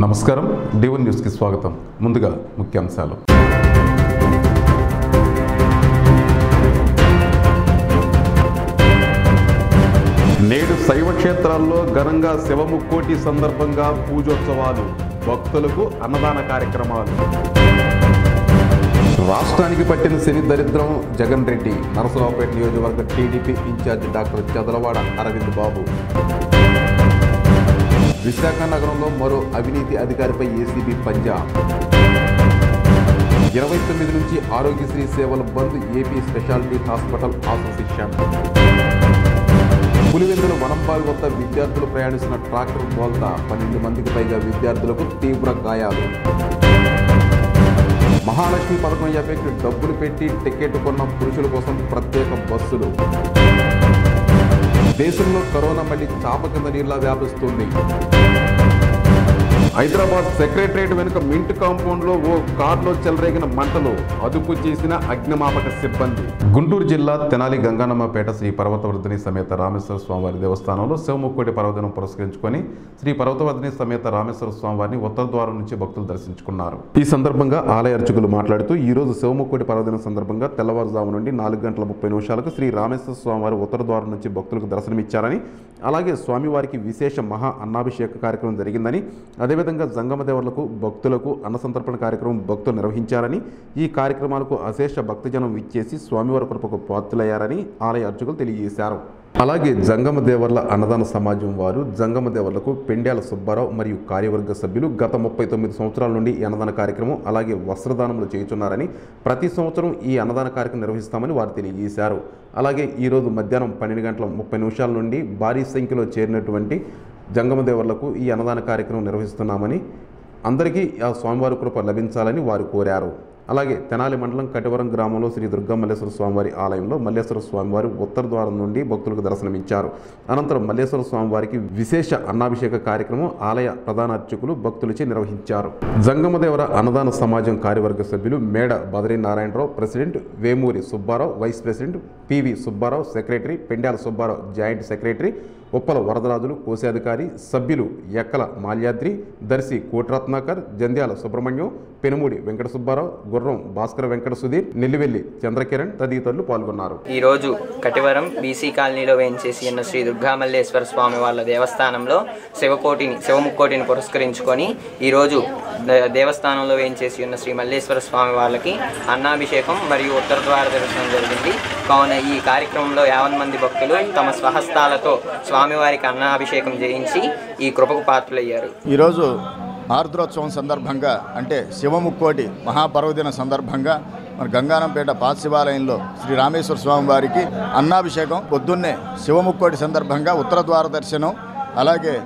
నమస్కారం D1 news కి స్వాగతం. ముందుగా ముఖ్యాంశాలు. నేడు శైవ క్షేత్రాల్లో ఘనంగా శివముక్కోటి సందర్భంగా పూజోత్సవాలు, భక్తులకు అన్నదాన కార్యక్రమాలు. రాష్ట్రానికి పట్టిన శని దరిద్రం జగన్ రెడ్డి, నరసరావుపేట నియోజకవర్గ TDP incharge doctor Chadalavada Aravind Babu. Visakha నగరంలో మరో అవినీతి అధికారిపై ఏసీబీ పంజా. 29 నుంచి ఆరోగ్యశ్రీ సేవల bandh, AP specialty hospital association. Pulivendula Vanambavi వద్ద విద్యార్థులు ప్రయాణిస్తున్న ట్రాక్టర్ బోల్తా, 12 మందికి పైగా విద్యార్థులకు తీవ్ర గాయాలు. మహాలక్ష్మి పథకం ఎఫెక్ట్, డబ్బులు పెట్టి టికెట్ కొన్న పురుషుల కోసం ప్రత్యేక బస్సులు. దేశంలో కరోనా మళ్లీ చాప కింద నీళ్లా వ్యాపిస్తుంది. హైదరాబాద్ సెక్రటరియట్ వెనుక మింట్ కాంపౌండ్ లో ఓ కారులో చెలరేగిన మంటలు, అదుపు చేసిన అగ్నిమాపక సిబ్బంది. గుంటూరు జిల్లా తెనాలి గంగానమ్మపేట శ్రీ పర్వతవర్ధిని సమేత రామేశ్వర స్వామివారి దేవస్థానంలో శివముక్కోటి పర్వదినం పురస్కరించుకొని శ్రీ పర్వతవర్ధిని సమేత రామేశ్వర స్వామివారిని ఉత్తర ద్వారం నుంచి భక్తులు దర్శించుకున్నారు. ఈ సందర్భంగా ఆలయ అర్చకులు మాట్లాడుతూ ఈ రోజు శివముక్కోటి పర్వదినం సందర్భంగా తెల్లవారుజాము నుండి 4:30 స్రీ రామేశ్వర స్వామివారి ఉత్తర ద్వారం నుంచి భక్తులకు దర్శనమిచ్చారని, అలాగే స్వామివారికి విశేష మహా అన్నాభిషేక కార్యక్రమం జరిగిందని, అదేవిధంగా జంగమదేవర్లకు భక్తులకు అన్నసంతర్పణ కార్యక్రమం భక్తులు నిర్వహించారని, ఈ కార్యక్రమాలకు అశేష భక్తజనం విచ్చేసి స్వామివారి కృపకు పాత్రులయ్యారని ఆలయ అర్చకులు తెలియజేశారు. అలాగే జంగమదేవర్ల అన్నదాన సమాజం వారు జంగమదేవర్లకు పెండ్యాల సుబ్బారావు మరియు కార్యవర్గ సభ్యులు గత 39 సంవత్సరాల నుండి ఈ అన్నదాన కార్యక్రమం అలాగే వస్త్రదానములు చేయుచున్నారని, ప్రతి సంవత్సరం ఈ అన్నదాన కార్యక్రమం నిర్వహిస్తామని వారు తెలియజేశారు. అలాగే ఈరోజు మధ్యాహ్నం 12:30 నుండి భారీ సంఖ్యలో చేరినటువంటి జంగమదేవర్లకు ఈ అన్నదాన కార్యక్రమం నిర్వహిస్తున్నామని, అందరికీ ఆ స్వామివారి కృప లభించాలని వారు కోరారు. అలాగే తెనాలి మండలం కటివరం గ్రామంలో శ్రీ దుర్గా మల్లేశ్వర స్వామివారి ఆలయంలో మల్లేశ్వర స్వామివారి ఉత్తర ద్వారం నుండి భక్తులకు దర్శనమిచ్చారు. అనంతరం మల్లేశ్వర స్వామివారికి విశేష అన్నాభిషేక కార్యక్రమం ఆలయ ప్రధాన అర్చకులు భక్తులచే నిర్వహించారు. జంగమదేవర అన్నదాన సమాజం కార్యవర్గ సభ్యులు Meda Badari Narayanarao, president Vemuri Subbarao, vice president PV Subbarao, secretary Pendyala Subbarao, joint secretary Uppala Varadarajulu, కోశాధికారి సభ్యులు ఎక్కల మాల్యాద్రి, దర్శి కోటిరత్నాకర్, జంధ్యాల సుబ్రహ్మణ్యం, పెనుమూడి వెంకట సుబ్బారావు, గుర్రం భాస్కర వెంకట సుధీర్, నెల్లివెల్లి చంద్రకిరణ్ తదితరులు పాల్గొన్నారు. ఈ రోజు కటివరం బీసీ కాలనీలో వేయించేసి ఉన్న శ్రీ దుర్గా మల్లేశ్వర స్వామి వాళ్ళ దేవస్థానంలో శివముక్కోటిని పురస్కరించుకొని ఈరోజు దేవస్థానంలో వేయించేసి ఉన్న శ్రీ మల్లేశ్వర స్వామి వాళ్ళకి అన్నాభిషేకం మరియు ఉత్తర ద్వార దర్శనం జరిగింది. కావున ఈ కార్యక్రమంలో 50 మంది భక్తులు తమ స్వహస్తాలతో స్వామివారికి అన్నాభిషేకం చేయించి ఈ కృపకు పాత్రులయ్యారు. ఈరోజు ఆర్ద్రోత్సవం సందర్భంగా అంటే శివముక్కోటి మహాపర్వదిన సందర్భంగా మన గంగానంపేట పాత శివాలయంలో శ్రీ రామేశ్వర స్వామి వారికి అన్నాభిషేకం, పొద్దున్నే శివముక్కోటి సందర్భంగా ఉత్తర ద్వార దర్శనం, అలాగే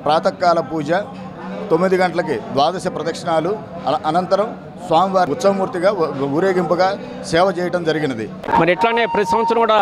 ప్రాతకాల పూజ, 9 గంటలకి ద్వాదశ ప్రదక్షిణాలు, అనంతరం స్వామివారి ఉత్సవమూర్తిగా ఊరేగింపుగా సేవ చేయడం జరిగినది. మరి ఇట్లానే ప్రతి సంవత్సరం కూడా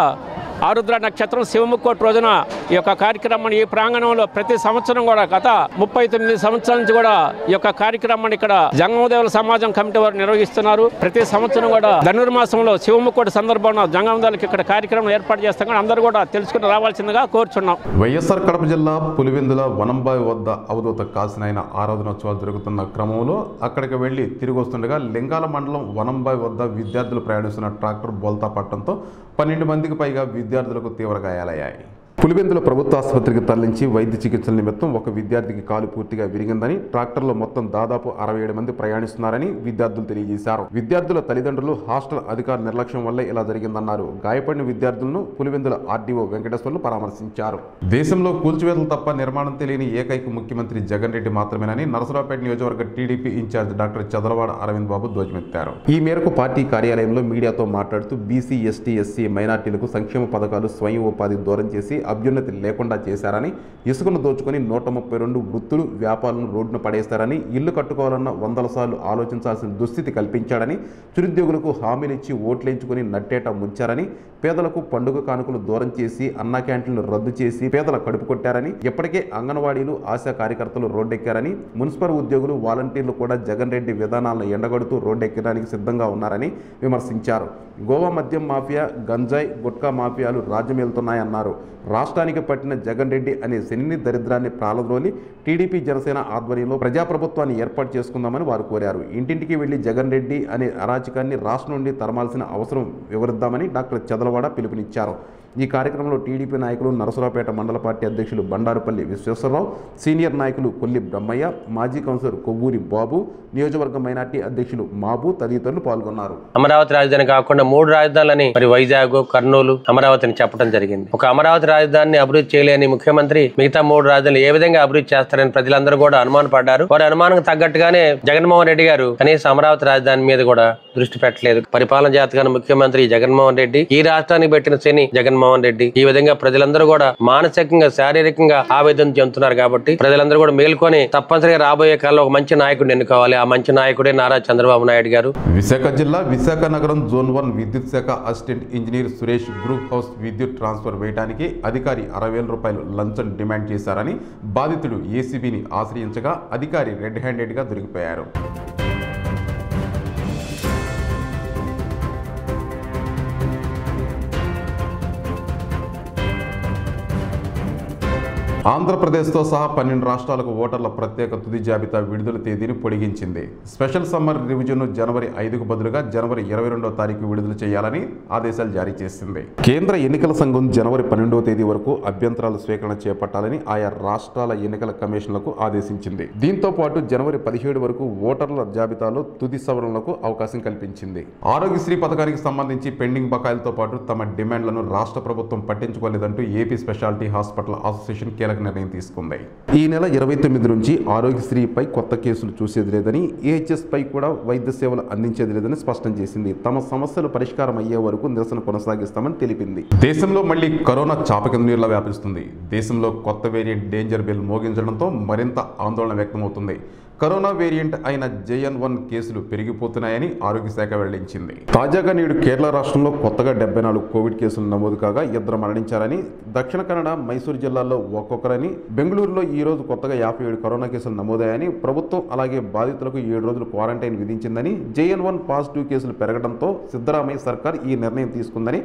ఆరుద్ర నక్షత్రం శివముక్కోటి రోజున ఈ యొక్క కార్యక్రమాన్ని ఈ ప్రాంగణంలో ప్రతి సంవత్సరం కూడా గత 39 సంవత్సరాల నుంచి కూడా ఈ యొక్క కార్యక్రమాన్ని ఇక్కడ జంగమదేవుల సమాజం కమిటీ వారు నిర్వహిస్తున్నారు. ప్రతి సంవత్సరం కూడా ధనుర్మాసంలో శివముక్కోటి సందర్భంలో జంగమదేవులకు ఇక్కడ కార్యక్రమం ఏర్పాటు చేస్తాం. అందరూ కూడా తెలుసుకుని రావాల్సిందిగా కోరుచున్నాం. వైఎస్ఆర్ కడప జిల్లా పులివెందుల వనంబావి వద్ద అవధూత కాసినాయన ఆరాధనోత్సవాలు జరుగుతున్న క్రమంలో అక్కడికి వెళ్లి తిరిగి వస్తుండగా లింగాల మండలం వనంబావి వద్ద విద్యార్థులు ప్రయాణిస్తున్న ట్రాక్టర్ బోల్తా పట్టడంతో 12 మందికి పైగా విద్యార్థులకు తీవ్ర గాయాలయ్యాయి. పులివెందుల ప్రభుత్వ ఆసుపత్రికి తరలించి వైద్య చికిత్సల నిమిత్తం ఒక విద్యార్థికి కాలు పూర్తిగా విరిగిందని, ట్రాక్టర్లో మొత్తం దాదాపు 67 మంది ప్రయాణిస్తున్నారని విద్యార్థులు తెలియజేశారు. విద్యార్థుల తల్లిదండ్రులు హాస్టల్ అధికారుల నిర్లక్ష్యం వల్లే ఇలా జరిగిందన్నారు. గాయపడిన విద్యార్థులను పులివెందుల ఆర్డీఓ వెంకటేశ్వర్లు పరామర్శించారు. దేశంలో కూల్చివేతలు తప్ప నిర్మాణం తెలియని ఏకైక ముఖ్యమంత్రి జగన్ రెడ్డి మాత్రమేనని నరసరావుపేట నియోజకవర్గ TDP incharge doctor Chadalavada Aravind Babu ధ్వజమెత్తారు. ఈ మేరకు పార్టీ కార్యాలయంలో మీడియాతో మాట్లాడుతూ బీసీ, ఎస్టీ, ఎస్సీ, మైనార్టీలకు సంక్షేమ పథకాలు, స్వయం ఉపాధి దూరం చేసి అభ్యున్నతి లేకుండా చేశారని, ఇసుకను దోచుకొని 132 వృత్తులు, వ్యాపారాలను రోడ్డున పడేస్తారని, ఇల్లు కట్టుకోవాలన్న 100 సార్లు ఆలోచించాల్సిన దుస్థితి కల్పించాడని, చిరుద్యోగులకు హామీలిచ్చి ఓట్లేంచుకుని నట్టేట ముంచారని, పేదలకు పండుగ కానుకలు దూరం చేసి అన్నా క్యాంటీన్లు రద్దు చేసి పేదల కడుపు కొట్టారని, ఇప్పటికే అంగన్వాడీలు, ఆశా కార్యకర్తలు రోడ్డెక్కారని, మున్సిపల్ ఉద్యోగులు, వాలంటీర్లు కూడా జగన్ రెడ్డి విధానాలను ఎండగడుతూ రోడ్డెక్కడానికి సిద్ధంగా ఉన్నారని విమర్శించారు. గోవా మద్యం మాఫియా, గంజాయి, గుట్కా మాఫియాలు రాజ్యమేలుతున్నాయన్నారు. రాష్ట్రానికి పట్టిన జగన్ రెడ్డి అనే శనిని దరిద్రాన్ని ప్రాలద్రోలి టీడీపీ జనసేన ఆధ్వర్యంలో ప్రజాప్రభుత్వాన్ని ఏర్పాటు చేసుకుందామని వారు కోరారు. ఇంటింటికి వెళ్లి జగన్ రెడ్డి అనే అరాచకాన్ని రాష్ట్రం నుండి తరమాల్సిన అవసరం వివరిద్దామని డాక్టర్ చదలవాడ పిలుపునిచ్చారు. ఈ కార్యక్రమంలో టీడీపీ నాయకులు నరసరావుపేట మండల పార్టీ అధ్యక్షులు బండారుపల్లి విశ్వేశ్వరరావు, సీనియర్ నాయకులు కొల్లి బ్రహ్మయ్య, మాజీ కౌన్సిలర్ కొవ్వూరి బాబు, నియోజకవర్గ మైనార్టీ అధ్యక్షులు మాబు తదితరులు పాల్గొన్నారు. అమరావతి రాజధాని కాకుండా 3 రాజధానులని మరి వైజాగ్, కర్నూలు, అమరావతిని చెప్పడం జరిగింది. ఒక అమరావతి రాజధానిని అభివృద్ధి చేయలేని ముఖ్యమంత్రి మిగతా 3 రాజధానులు ఏ విధంగా అభివృద్ధి చేస్తారని ప్రజలందరూ కూడా అనుమానపడ్డారు. వారి అనుమానం తగ్గట్టుగానే జగన్మోహన్ రెడ్డి గారు కనీసం అమరావతి రాజధాని మీద కూడా దృష్టి పెట్టలేదు. పరిపాలన జాతకాన్ని ముఖ్యమంత్రి జగన్మోహన్ రెడ్డి, ఈ రాష్ట్రానికి పెట్టిన శని జగన్మోహన్ రెడ్డి. ఈ విధంగా ప్రజలందరూ కూడా మానసికంగా, శారీరకంగా ఆవేదన చెందుతున్నారు. కాబట్టి ప్రజలందరూ కూడా మేల్కొని తప్పనిసరిగా రాబోయే కాలంలో ఒక మంచి నాయకుడిని ఎన్నుకోవాలి. ఆ మంచి నాయకుడే నారా చంద్రబాబు నాయుడు గారు. విశాఖ జిల్లా విశాఖ నగరం జోన్ 1 విద్యుత్ శాఖ assistant engineer Suresh group house విద్యుత్ ట్రాన్స్ఫర్ వేయడానికి అధికారి 60,000 రూపాయలు లంచం డిమాండ్ చేశారని బాధితుడు ఏసీబీని ఆశ్రయించగా అధికారి రెడ్ హ్యాండెడ్గా దొరికిపోయారు. ఆంధ్రప్రదేశ్తో సహా 12 రాష్ట్రాలకు ఓటర్ల ప్రత్యేక తుది జాబితా విడుదల తేదీని పొడిగించింది. స్పెషల్ సమ్మర్ రివిజన్ను జనవరి 5కు బదులుగా జనవరి 22వ తారీఖు విడుదల చేయాలని ఆదేశాలు జారీ చేసింది. కేంద్ర ఎన్నికల సంఘం జనవరి 12వ తేదీ వరకు అభ్యంతరాల స్వీకరణ చేపట్టాలని ఆయా రాష్ట్రాల ఎన్నికల కమిషన్లకు ఆదేశించింది. దీంతో పాటు జనవరి 17 వరకు ఓటర్ల జాబితాలో తుది సవరణలకు అవకాశం కల్పించింది. ఆరోగ్యశ్రీ పథకానికి సంబంధించి పెండింగ్ బకాయిలతో పాటు తమ డిమాండ్లను రాష్ట్ర ప్రభుత్వం పట్టించుకోలేదంటూ ఏపీ స్పెషాలిటీ హాస్పిటల్ అసోసియేషన్ కీలక నిర్ణయం తీసుకుంది. ఈ నెల 29 నుంచి ఆరోగ్యశ్రీపై కొత్త కేసులు చూసేది లేదని, ఏహెచ్ఎస్ పై కూడా వైద్య సేవలు అందించేది లేదని స్పష్టం చేసింది. తమ సమస్యలు పరిష్కారం అయ్యే వరకు నిరసన కొనసాగిస్తామని తెలిపింది. దేశంలో మళ్లీ కరోనా చాప కింద నీరులా వ్యాపిస్తుంది. దేశంలో కొత్త వేరియంట్ డేంజర్ బెల్ మోగించడంతో మరింత ఆందోళన వ్యక్తమవుతుంది. కరోనా వేరియంట్ అయిన JN1 కేసులు పెరిగిపోతున్నాయని ఆరోగ్య శాఖ వెల్లడించింది. తాజాగా నేడు కేరళ రాష్ట్రంలో కొత్తగా 74 కోవిడ్ కేసులు నమోదు కాగా 2 మరణించారని, దక్షిణ కన్నడ, మైసూరు జిల్లాల్లో ఒక్కొక్కరని, బెంగళూరులో ఈ రోజు కొత్తగా 57 కరోనా కేసులు నమోదయ్యాయని, ప్రభుత్వం అలాగే బాధితులకు 7 రోజులు క్వారంటైన్ విధించిందని, JN1 పాజిటివ్ కేసులు పెరగడంతో సిద్ధరామయ్య సర్కార్ ఈ నిర్ణయం తీసుకుందని,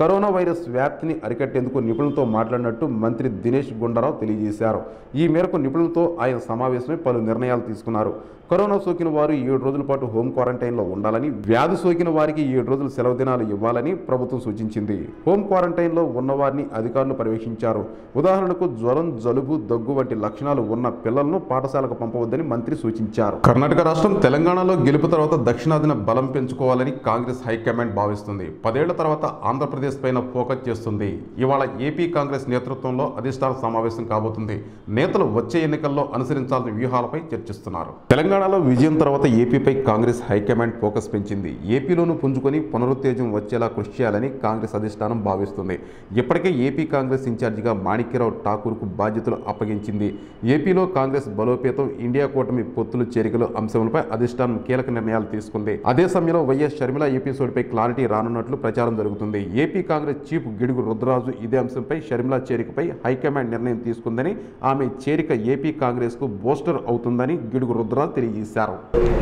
కరోనా వైరస్ వ్యాప్తిని అరికట్టేందుకు నిపుణులతో మాట్లాడినట్టు మంత్రి దినేష్ గుండూరావు తెలియజేశారు. ఈ మేరకు నిపుణులతో ఆయన సమావేశమై పలు నిర్ణయాలు తీసుకున్నారు. కరోనా సోకిన వారు 7 రోజుల పాటు హోం క్వారంటైన్లో ఉండాలని, వ్యాధి సోకిన వారికి 7 రోజులు సెలవు దినాలు ఇవ్వాలని ప్రభుత్వం సూచించింది. హోం క్వారంటైన్లో ఉన్నవారిని అధికారులు పర్యవేక్షించారు. ఉదాహరణకు జ్వరం, జలుబు, దగ్గు వంటి లక్షణాలు ఉన్న పిల్లలను పాఠశాలకు పంపవద్దని మంత్రి సూచించారు. కర్ణాటక రాష్ట్రం తెలంగాణలో గెలుపు తర్వాత దక్షిణాదిన బలం పెంచుకోవాలని కాంగ్రెస్ హైకమాండ్ భావిస్తుంది. 10 ఏళ్ల తర్వాత ఆంధ్రప్రదేశ్ పైన ఫోకస్ చేస్తుంది. ఇవాళ ఏపీ కాంగ్రెస్ నేతృత్వంలో అధిష్టాన సమావేశం కాబోతుంది. నేతలు వచ్చే ఎన్నికల్లో అనుసరించాల్సిన వ్యూహాలపై చర్చిస్తున్నారు. తెలంగాణలో విజయం తర్వాత ఏపీపై కాంగ్రెస్ హైకమాండ్ ఫోకస్ పెంచింది. ఏపీలోనూ పుంజుకొని పునరుత్తేజం వచ్చేలా కృషి చేయాలని కాంగ్రెస్ అధిష్టానం భావిస్తుంది. ఇప్పటికే ఏపీ కాంగ్రెస్ ఇన్ఛార్జిగా మాణిక్యరావు ఠాకూర్కు బాధ్యతలు అప్పగించింది. ఏపీలో కాంగ్రెస్ బలోపేతం, ఇండియా కూటమి పొత్తులు, చేరికలు అంశంపై అధిష్టానం కీలక నిర్ణయాలు తీసుకుంది. అదే సమయంలో వైఎస్ షర్మిల ఎపిసోడ్పై క్లారిటీ రానున్నట్లు ప్రచారం జరుగుతుంది. ఏపీ కాంగ్రెస్ చీఫ్ గిడుగు రుద్రరాజు ఇదే అంశంపై షర్మిల చేరికపై హైకమాండ్ నిర్ణయం తీసుకుందని, ఆమె చేరిక ఏపీ కాంగ్రెస్ కు బూస్టర్ అవుతుందని గిడుగు రుద్రరాజు తెలియజేశారు.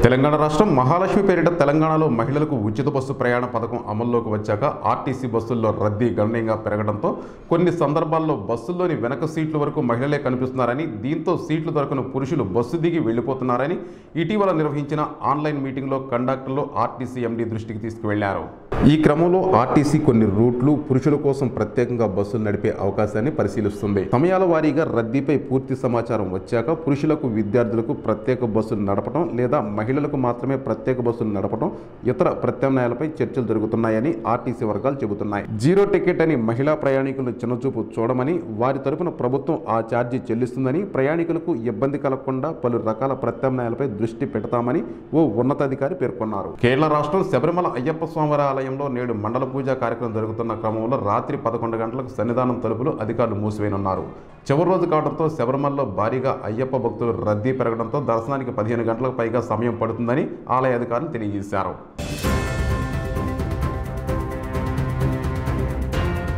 తెలంగాణ రాష్ట్రం మహాలక్ష్మి పేరిట తెలంగాణలో మహిళలకు ఉచిత బస్సు ప్రయాణ పథకం అమల్లోకి వచ్చాక ఆర్టీసీ బస్సుల్లో రద్దీ గణనీయంగా పెరగడంతో కొన్ని సందర్భాల్లో బస్సుల్లోని వెనక సీట్ల వరకు మహిళలే కనిపిస్తున్నారని, దీంతో సీట్లు దొరకని పురుషులు బస్సు దిగి వెళ్లిపోతున్నారని ఇటీవల నిర్వహించిన ఆన్లైన్ మీటింగ్లో కండక్టర్లు ఆర్టీసీ ఎండీ దృష్టికి తీసుకువెళ్లారు. ఈ క్రమంలో ఆర్టీసీ కొన్ని రూట్లు పురుషుల కోసం ప్రత్యేకంగా బస్సులు నడిపే అవకాశాన్ని పరిశీలిస్తుంది. సమయాల వారీగా రద్దీపై పూర్తి సమాచారం వచ్చాక పురుషులకు, విద్యార్థులకు ప్రత్యేక బస్సులు నడపడం లేదా మహిళలకు మాత్రమే ప్రత్యేక బస్సులు నడపడం, ఇతర ప్రత్యామ్నాయాలపై చర్చలు జరుగుతున్నాయని ఆర్టీసీ వర్గాలు చెబుతున్నాయి. జీరో టికెట్ అని మహిళా ప్రయాణికులను చిన్నచూపు చూడమని, వారి తరపున ప్రభుత్వం ఆ ఛార్జీ చెల్లిస్తుందని, ప్రయాణికులకు ఇబ్బంది కలగకుండా పలు రకాల ప్రత్యామ్నాయాలపై దృష్టి పెడతామని ఓ ఉన్నతాధికారి పేర్కొన్నారు. కేరళ రాష్ట్రం శబరిమల అయ్యప్ప స్వామివారి ఆలయంలో నేడు మండల పూజా కార్యక్రమం జరుగుతున్న క్రమంలో రాత్రి 11 గంటలకు సన్నిధానం తలుపులు అధికారులు మూసివేయనున్నారు. చివరి రోజు కావడంతో శబరిమలలో భారీగా అయ్యప్ప భక్తులు రద్దీ పెరగడంతో దర్శనానికి 15 గంటలకు పైగా సమయం పడుతుందని ఆలయ అధికారులు తెలియజేశారు.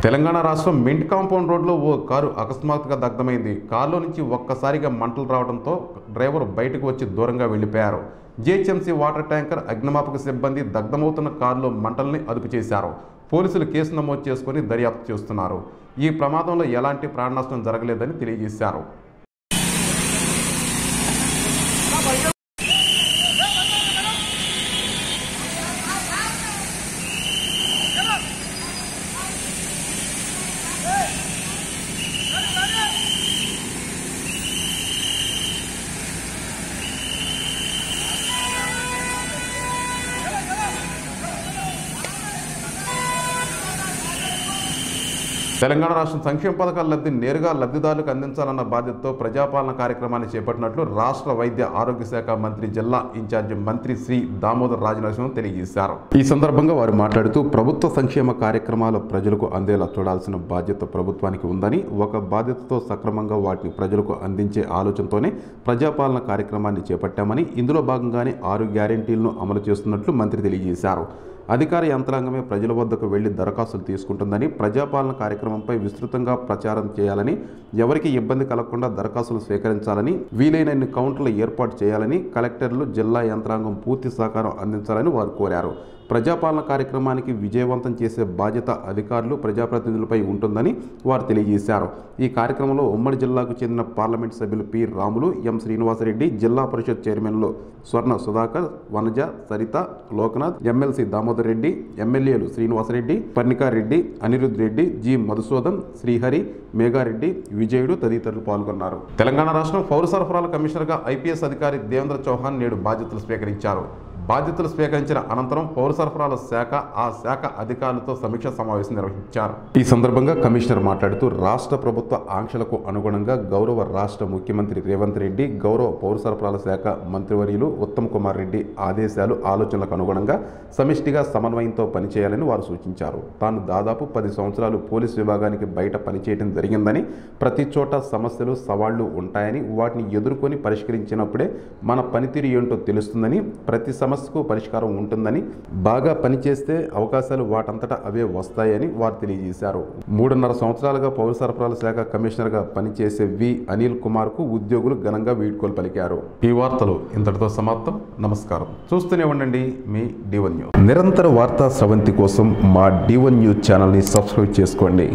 తెలంగాణ రాష్ట్రం మింట్ కాంపౌండ్ రోడ్లో ఓ కారు అకస్మాత్తుగా దగ్ధమైంది. కారులో నుంచి ఒక్కసారిగా మంటలు రావడంతో డ్రైవర్ బయటకు వచ్చి దూరంగా వెళ్లిపోయారు. జీహెచ్ఎంసీ వాటర్ ట్యాంకర్ అగ్నిమాపక సిబ్బంది దగ్ధమవుతున్న కారులో మంటల్ని అదుపు చేశారు. పోలీసులు కేసు నమోదు చేసుకుని దర్యాప్తు చేస్తున్నారు. ఈ ప్రమాదంలో ఎలాంటి ప్రాణనష్టం జరగలేదని తెలియజేశారు. తెలంగాణ రాష్ట్రం సంక్షేమ పథకాల లబ్ధి నేరుగా లబ్ధిదారులకు అందించాలన్న బాధ్యతతో ప్రజాపాలన కార్యక్రమాన్ని చేపట్టినట్లు రాష్ట్ర వైద్య ఆరోగ్య శాఖ మంత్రి జిల్లా ఇన్ఛార్జి మంత్రి శ్రీ దామోదర్ రాజనరసింహన్ తెలియజేశారు. ఈ సందర్భంగా వారు మాట్లాడుతూ ప్రభుత్వ సంక్షేమ కార్యక్రమాలు ప్రజలకు అందేలా చూడాల్సిన బాధ్యత ప్రభుత్వానికి ఉందని, ఒక బాధ్యతతో సక్రమంగా వాటిని ప్రజలకు అందించే ఆలోచనతోనే ప్రజాపాలన కార్యక్రమాన్ని చేపట్టామని, ఇందులో భాగంగానే 6 గ్యారెంటీలను అమలు చేస్తున్నట్లు మంత్రి తెలియజేశారు. అధికార యంత్రాంగమే ప్రజల వద్దకు వెళ్లి దరఖాస్తులు తీసుకుంటుందని, ప్రజాపాలన కార్యక్రమంపై విస్తృతంగా ప్రచారం చేయాలని, ఎవరికి ఇబ్బంది కలగకుండా దరఖాస్తులు స్వీకరించాలని, వీలైనన్ని కౌంటర్లు ఏర్పాటు చేయాలని కలెక్టర్లు, జిల్లా యంత్రాంగం పూర్తి సహకారం అందించాలని వారు కోరారు. ప్రజాపాలన కార్యక్రమానికి విజయవంతం చేసే బాధ్యత అధికారులు, ప్రజాప్రతినిధులపై ఉంటుందని వారు తెలియజేశారు. ఈ కార్యక్రమంలో ఉమ్మడి జిల్లాకు చెందిన పార్లమెంట్ సభ్యులు పి రాములు, ఎం శ్రీనివాసరెడ్డి, జిల్లా పరిషత్ చైర్మన్లు స్వర్ణ సుధాకర్, వనజ, సరిత, లోకనాథ్, ఎమ్మెల్సీ దామోదర్ రెడ్డి, ఎమ్మెల్యేలు శ్రీనివాసరెడ్డి, పర్ణికారెడ్డి, అనిరుద్ రెడ్డి, జి మధుసూదన్, శ్రీహరి, మేఘారెడ్డి, విజయుడు తదితరులు పాల్గొన్నారు. తెలంగాణ రాష్ట్రం పౌర సరఫరాల కమిషనర్గా ఐపీఎస్ అధికారి దేవేంద్ర చౌహాన్ నేడు బాధ్యతలు స్వీకరించారు. బాధ్యతలు స్వీకరించిన అనంతరం పౌర సరఫరాల శాఖ, ఆ శాఖ అధికారులతో సమీక్ష సమావేశం నిర్వహించారు. ఈ సందర్భంగా కమిషనర్ మాట్లాడుతూ రాష్ట్ర ప్రభుత్వ ఆంక్షలకు అనుగుణంగా గౌరవ రాష్ట్ర ముఖ్యమంత్రి రేవంత్ రెడ్డి, గౌరవ పౌర సరఫరాల శాఖ మంత్రివర్యులు ఉత్తమ్ కుమార్ రెడ్డి ఆదేశాలు, ఆలోచనలకు అనుగుణంగా సమిష్టిగా సమన్వయంతో పనిచేయాలని వారు సూచించారు. తాను దాదాపు 10 సంవత్సరాలు పోలీసు విభాగానికి బయట పనిచేయడం జరిగిందని, ప్రతి చోట సమస్యలు, సవాళ్లు ఉంటాయని, వాటిని ఎదుర్కొని పరిష్కరించినప్పుడే మన పనితీరు ఏంటో తెలుస్తుందని, ప్రతి సమస్యకు పరిష్కారం ఉంటుందని, బాగా పనిచేస్తే అవకాశాలు వాటంతటా అవే వస్తాయని వారు తెలియజేశారు. 3.5 సంవత్సరాలుగా పౌర సరఫరాల శాఖ కమిషనర్గా పనిచేసే వి అనిల్ కుమార్ కు ఉద్యోగులు ఘనంగా వీడ్కోలు పలికారు. ఈ వార్తలు ఇంతటితో సమాప్తం. నమస్కారం. చూస్తూనే ఉండండి మీ D1 న్యూస్. నిరంతర వార్తా స్రవంతి కోసం మా D1 న్యూస్ ఛానల్ని సబ్స్క్రైబ్ చేసుకోండి.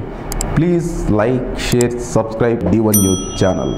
Please like, share, subscribe D1 news channel.